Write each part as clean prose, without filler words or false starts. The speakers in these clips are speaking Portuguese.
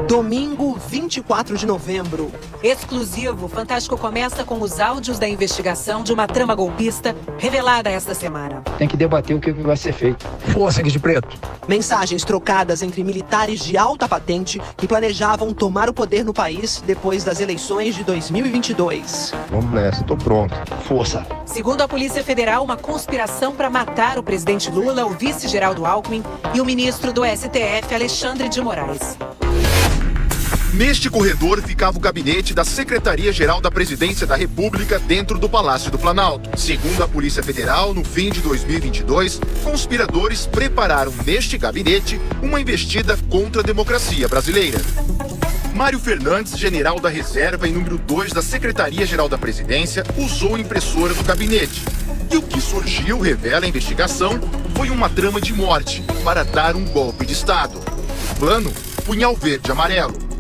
Domingo, 24 de novembro. Exclusivo, Fantástico começa com os áudios da investigação de uma trama golpista revelada esta semana. Tem que debater o que vai ser feito. Força aqui de preto. Mensagens trocadas entre militares de alta patente que planejavam tomar o poder no país depois das eleições de 2022. Vamos nessa, tô pronto. Força. Segundo a Polícia Federal, uma conspiração para matar o presidente Lula, o vice Geraldo Alckmin e o ministro do STF, Alexandre de Moraes. Neste corredor ficava o gabinete da Secretaria-Geral da Presidência da República dentro do Palácio do Planalto. Segundo a Polícia Federal, no fim de 2022, conspiradores prepararam neste gabinete uma investida contra a democracia brasileira. Mário Fernandes, general da reserva e número 2 da Secretaria-Geral da Presidência, usou a impressora do gabinete. E o que surgiu, revela a investigação, foi uma trama de morte para dar um golpe de Estado. O plano, punhal verde e amarelo.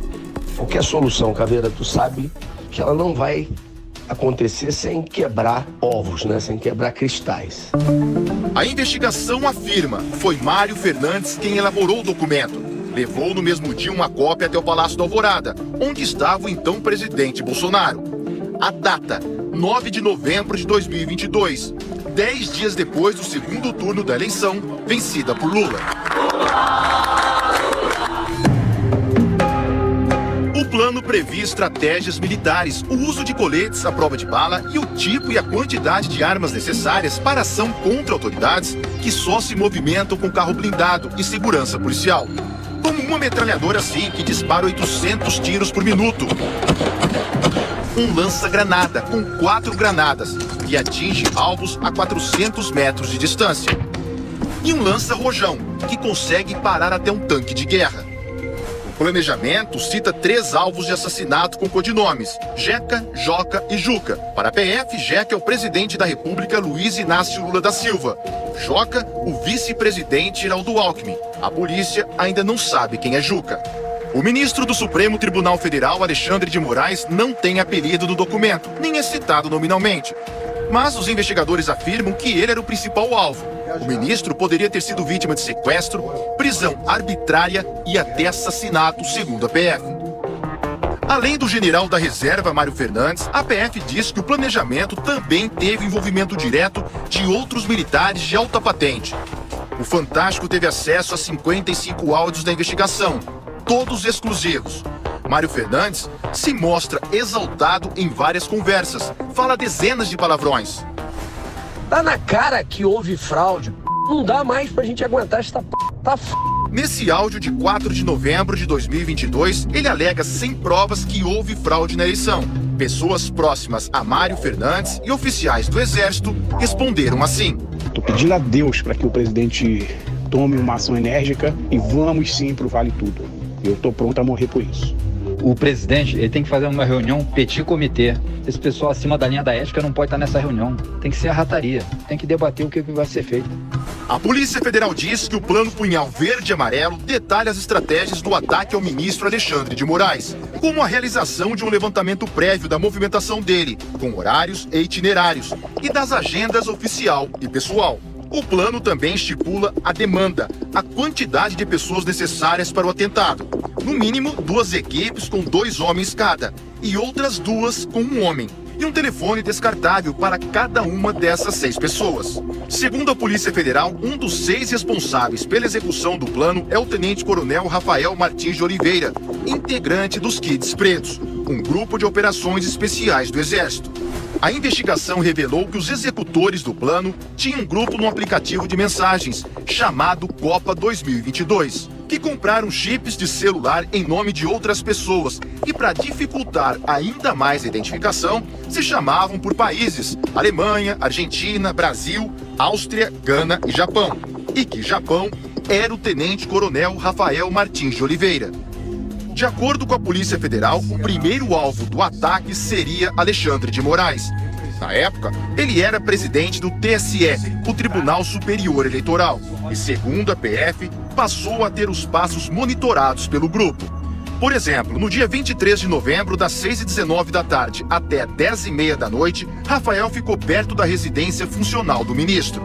Qualquer solução, Caveira, tu sabe que ela não vai acontecer sem quebrar ovos, né? Sem quebrar cristais. A investigação afirma que foi Mário Fernandes quem elaborou o documento. Levou no mesmo dia uma cópia até o Palácio da Alvorada, onde estava o então presidente Bolsonaro. A data, 9 de novembro de 2022, 10 dias depois do segundo turno da eleição, vencida por Lula. O plano previa estratégias militares, o uso de coletes à prova de bala e o tipo e a quantidade de armas necessárias para ação contra autoridades que só se movimentam com carro blindado e segurança policial. Como uma metralhadora assim que dispara 800 tiros por minuto. Um lança-granada com 4 granadas que atinge alvos a 400 metros de distância. E um lança-rojão que consegue parar até um tanque de guerra. O planejamento cita 3 alvos de assassinato com codinomes: Jeca, Joca e Juca. Para a PF, Jeca é o presidente da República Luiz Inácio Lula da Silva. Joca, o vice-presidente Geraldo Alckmin. A polícia ainda não sabe quem é Juca. O ministro do Supremo Tribunal Federal, Alexandre de Moraes, não tem apelido do documento, nem é citado nominalmente. Mas os investigadores afirmam que ele era o principal alvo. O ministro poderia ter sido vítima de sequestro, prisão arbitrária e até assassinato, segundo a PF. Além do general da reserva, Mário Fernandes, a PF diz que o planejamento também teve envolvimento direto de outros militares de alta patente. O Fantástico teve acesso a 55 áudios da investigação, todos exclusivos. Mário Fernandes se mostra exaltado em várias conversas, fala dezenas de palavrões. Tá na cara que houve fraude. Não dá mais pra gente aguentar esta p... Tá f... Nesse áudio de 4 de novembro de 2022, ele alega sem provas que houve fraude na eleição. Pessoas próximas a Mário Fernandes e oficiais do Exército responderam assim. Tô pedindo a Deus para que o presidente tome uma ação enérgica e vamos sim pro Vale Tudo. Eu tô pronto a morrer por isso. O presidente ele tem que fazer uma reunião petit comitê. Esse pessoal acima da linha da ética não pode estar nessa reunião. Tem que ser a rataria. Tem que debater o que vai ser feito. A Polícia Federal diz que o plano punhal verde e amarelo detalha as estratégias do ataque ao ministro Alexandre de Moraes, como a realização de um levantamento prévio da movimentação dele, com horários e itinerários, e das agendas oficial e pessoal. O plano também estipula a demanda, a quantidade de pessoas necessárias para o atentado. No mínimo, 2 equipes com 2 homens cada, e outras 2 com 1 homem. E um telefone descartável para cada uma dessas 6 pessoas. Segundo a Polícia Federal, um dos 6 responsáveis pela execução do plano é o tenente-coronel Rafael Martins de Oliveira, integrante dos Kids Pretos, um grupo de operações especiais do Exército. A investigação revelou que os executores do plano tinham um grupo no aplicativo de mensagens, chamado Copa 2022, que compraram chips de celular em nome de outras pessoas e, para dificultar ainda mais a identificação, se chamavam por países: Alemanha, Argentina, Brasil, Áustria, Gana e Japão. E que Japão era o tenente-coronel Rafael Martins de Oliveira. De acordo com a Polícia Federal, o primeiro alvo do ataque seria Alexandre de Moraes. Na época, ele era presidente do TSE, o Tribunal Superior Eleitoral, e, segundo a PF, passou a ter os passos monitorados pelo grupo. Por exemplo, no dia 23 de novembro, das 6h19 da tarde até 10h30 da noite, Rafael ficou perto da residência funcional do ministro.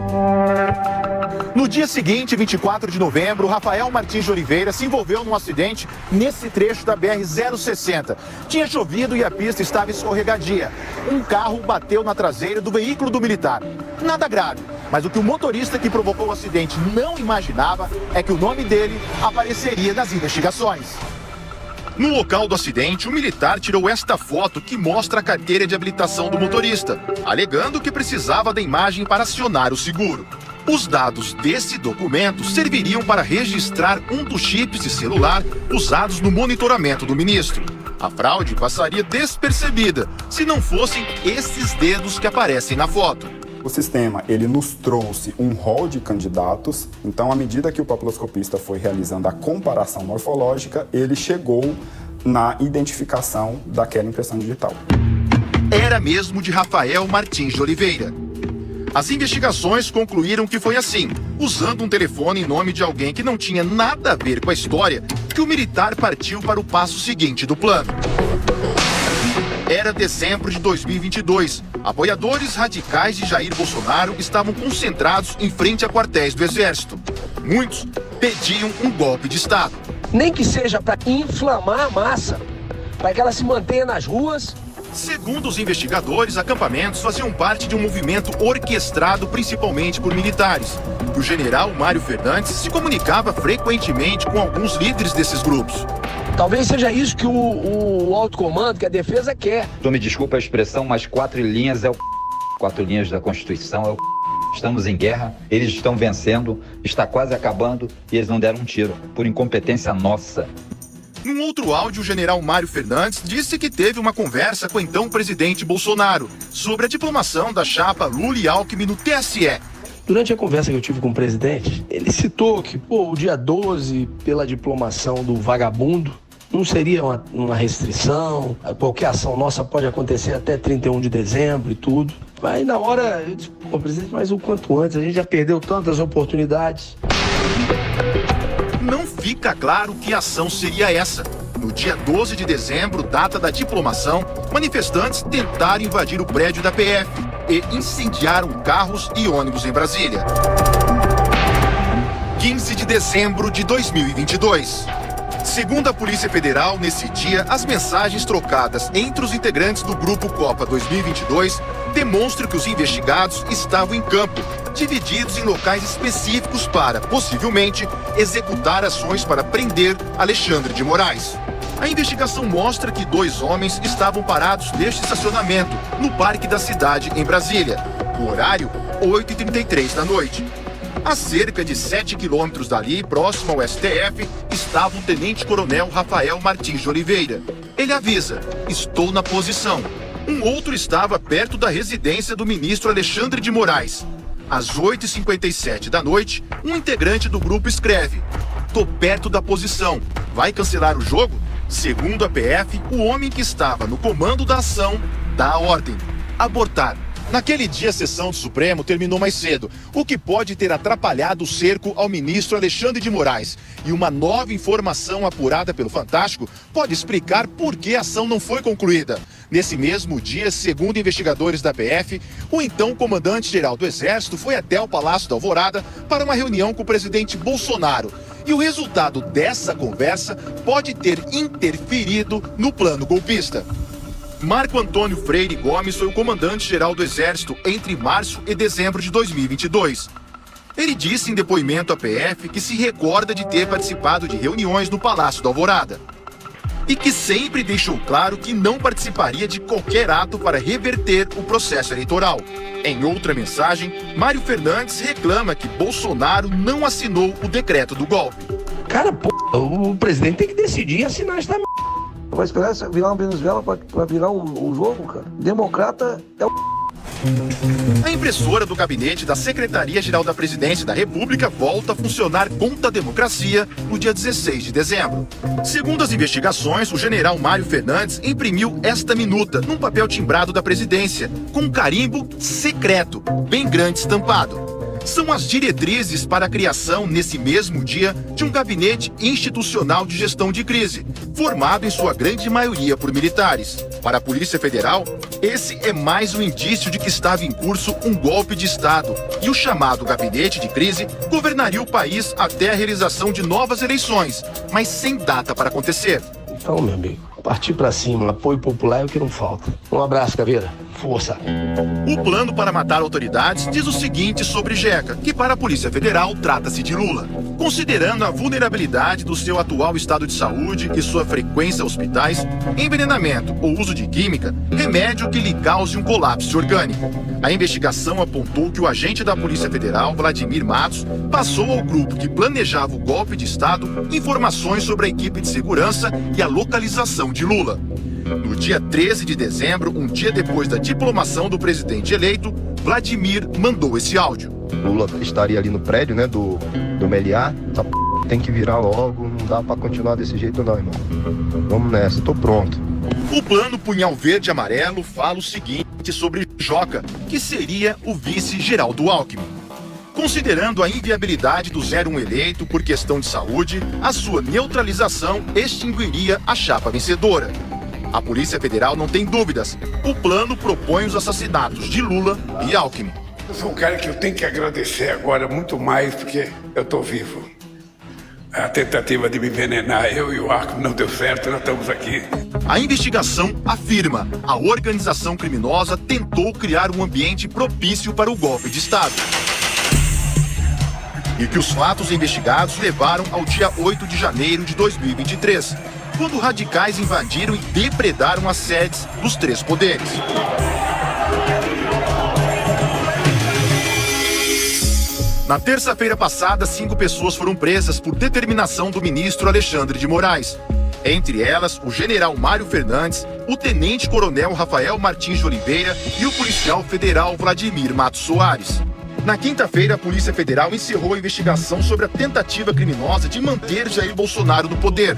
No dia seguinte, 24 de novembro, Rafael Martins de Oliveira se envolveu num acidente nesse trecho da BR-060. Tinha chovido e a pista estava escorregadia. Um carro bateu na traseira do veículo do militar. Nada grave, mas o que o motorista que provocou o acidente não imaginava é que o nome dele apareceria nas investigações. No local do acidente, o militar tirou esta foto que mostra a carteira de habilitação do motorista, alegando que precisava da imagem para acionar o seguro. Os dados desse documento serviriam para registrar um dos chips de celular usados no monitoramento do ministro. A fraude passaria despercebida se não fossem esses dedos que aparecem na foto. O sistema, ele nos trouxe um rol de candidatos, então à medida que o papiloscopista foi realizando a comparação morfológica, ele chegou na identificação daquela impressão digital. Era mesmo de Rafael Martins de Oliveira. As investigações concluíram que foi assim, usando um telefone em nome de alguém que não tinha nada a ver com a história, que o militar partiu para o passo seguinte do plano. Era dezembro de 2022. Apoiadores radicais de Jair Bolsonaro estavam concentrados em frente a quartéis do Exército. Muitos pediam um golpe de Estado. Nem que seja para inflamar a massa, para que ela se mantenha nas ruas. Segundo os investigadores, acampamentos faziam parte de um movimento orquestrado principalmente por militares. O general Mário Fernandes se comunicava frequentemente com alguns líderes desses grupos. Talvez seja isso que o alto comando, que a defesa quer. Tu me desculpa a expressão, mas 4 linhas é o 4 linhas da Constituição é o Estamos em guerra, eles estão vencendo, está quase acabando e eles não deram um tiro, por incompetência nossa. Num outro áudio, o general Mário Fernandes disse que teve uma conversa com o então presidente Bolsonaro sobre a diplomação da chapa Lula e Alckmin no TSE. Durante a conversa que eu tive com o presidente, ele citou que o dia 12, pela diplomação do vagabundo, não seria uma restrição, qualquer ação nossa pode acontecer até 31 de dezembro e tudo. Mas na hora, eu disse, presidente, mas o quanto antes, a gente já perdeu tantas oportunidades. Não fica claro que ação seria essa. No dia 12 de dezembro, data da diplomação, manifestantes tentaram invadir o prédio da PF e incendiaram carros e ônibus em Brasília. 15 de dezembro de 2022. Segundo a Polícia Federal, nesse dia, as mensagens trocadas entre os integrantes do Grupo Copa 2022 demonstram que os investigados estavam em campo, divididos em locais específicos para, possivelmente, executar ações para prender Alexandre de Moraes. A investigação mostra que 2 homens estavam parados neste estacionamento, no Parque da Cidade, em Brasília. O horário, 8h33 da noite. A cerca de 7 quilômetros dali, próximo ao STF, estava o tenente-coronel Rafael Martins de Oliveira. Ele avisa, estou na posição. Um outro estava perto da residência do ministro Alexandre de Moraes. Às 8h57 da noite, um integrante do grupo escreve, tô perto da posição, vai cancelar o jogo? Segundo a PF, o homem que estava no comando da ação dá a ordem, abortar. Naquele dia, a sessão do Supremo terminou mais cedo, o que pode ter atrapalhado o cerco ao ministro Alexandre de Moraes. E uma nova informação apurada pelo Fantástico pode explicar por que a ação não foi concluída. Nesse mesmo dia, segundo investigadores da PF, o então comandante-geral do Exército foi até o Palácio da Alvorada para uma reunião com o presidente Bolsonaro. E o resultado dessa conversa pode ter interferido no plano golpista. Marco Antônio Freire Gomes foi o comandante-geral do Exército entre março e dezembro de 2022. Ele disse em depoimento à PF que se recorda de ter participado de reuniões no Palácio da Alvorada. E que sempre deixou claro que não participaria de qualquer ato para reverter o processo eleitoral. Em outra mensagem, Mário Fernandes reclama que Bolsonaro não assinou o decreto do golpe. Cara, o presidente tem que decidir e assinar essa merda. Vai esperar virar uma Venezuela pra virar um jogo, cara? Democrata é o... A impressora do gabinete da Secretaria-Geral da Presidência da República volta a funcionar contra a democracia no dia 16 de dezembro. Segundo as investigações, o general Mário Fernandes imprimiu esta minuta num papel timbrado da presidência, com um carimbo secreto, bem grande estampado. são as diretrizes para a criação, nesse mesmo dia, de um gabinete institucional de gestão de crise, formado em sua grande maioria por militares. Para a Polícia Federal, esse é mais um indício de que estava em curso um golpe de Estado, e o chamado gabinete de crise governaria o país até a realização de novas eleições, mas sem data para acontecer. Então, meu amigo, partir pra cima, apoio popular é o que não falta. Um abraço, Caveira. Força. O plano para matar autoridades diz o seguinte sobre Jeca, que para a Polícia Federal trata-se de Lula. Considerando a vulnerabilidade do seu atual estado de saúde e sua frequência a hospitais, envenenamento ou uso de química, remédio que lhe cause um colapso orgânico. A investigação apontou que o agente da Polícia Federal, Vladimir Matos, passou ao grupo que planejava o golpe de Estado informações sobre a equipe de segurança e a localização de Lula. No dia 13 de dezembro, um dia depois da diplomação do presidente eleito, Vladimir mandou esse áudio. Lula estaria ali no prédio, né, do Meliá. Essa tem que virar logo, não dá pra continuar desse jeito não, irmão. Vamos nessa, tô pronto. O plano Punhal Verde e Amarelo fala o seguinte sobre Joca, que seria o vice-geral do Alckmin. Considerando a inviabilidade do 01 eleito por questão de saúde, a sua neutralização extinguiria a chapa vencedora. A Polícia Federal não tem dúvidas. O plano propõe os assassinatos de Lula e Alckmin. Eu sou um cara que eu tenho que agradecer agora muito mais porque eu estou vivo. A tentativa de me envenenar, eu e o Alckmin, não deu certo, nós estamos aqui. A investigação afirma: a organização criminosa tentou criar um ambiente propício para o golpe de Estado. E que os fatos investigados levaram ao dia 8 de janeiro de 2023, quando radicais invadiram e depredaram as sedes dos três poderes. Na terça-feira passada, 5 pessoas foram presas por determinação do ministro Alexandre de Moraes. Entre elas, o general Mário Fernandes, o tenente-coronel Rafael Martins de Oliveira e o policial federal Vladimir Matos Soares. Na quinta-feira, a Polícia Federal encerrou a investigação sobre a tentativa criminosa de manter Jair Bolsonaro no poder.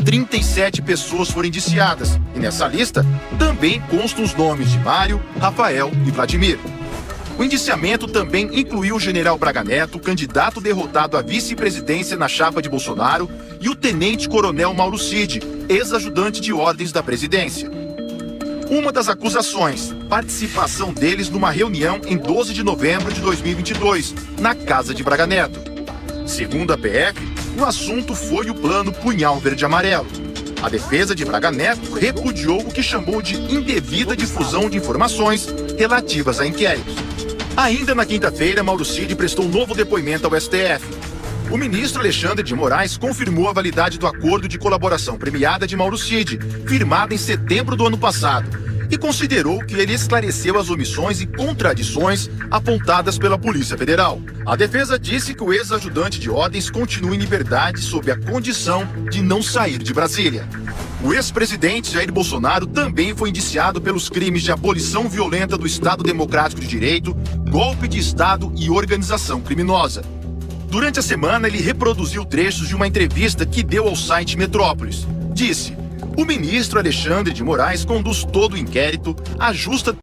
37 pessoas foram indiciadas, e nessa lista também constam os nomes de Mário, Rafael e Vladimir. O indiciamento também incluiu o general Braga Neto, candidato derrotado à vice-presidência na chapa de Bolsonaro, e o tenente-coronel Mauro Cid, ex-ajudante de ordens da presidência. Uma das acusações, participação deles numa reunião em 12 de novembro de 2022, na casa de Braga Neto. Segundo a PF, o assunto foi o plano Punhal Verde e Amarelo. A defesa de Braga Neto repudiou o que chamou de indevida difusão de informações relativas a inquéritos. Ainda na quinta-feira, Mauro Cid prestou um novo depoimento ao STF. O ministro Alexandre de Moraes confirmou a validade do acordo de colaboração premiada de Mauro Cid, firmado em setembro do ano passado, e considerou que ele esclareceu as omissões e contradições apontadas pela Polícia Federal. A defesa disse que o ex-ajudante de ordens continua em liberdade sob a condição de não sair de Brasília. O ex-presidente Jair Bolsonaro também foi indiciado pelos crimes de abolição violenta do Estado Democrático de Direito, golpe de Estado e organização criminosa. Durante a semana, ele reproduziu trechos de uma entrevista que deu ao site Metrópolis. Disse: o ministro Alexandre de Moraes conduz todo o inquérito, ajusta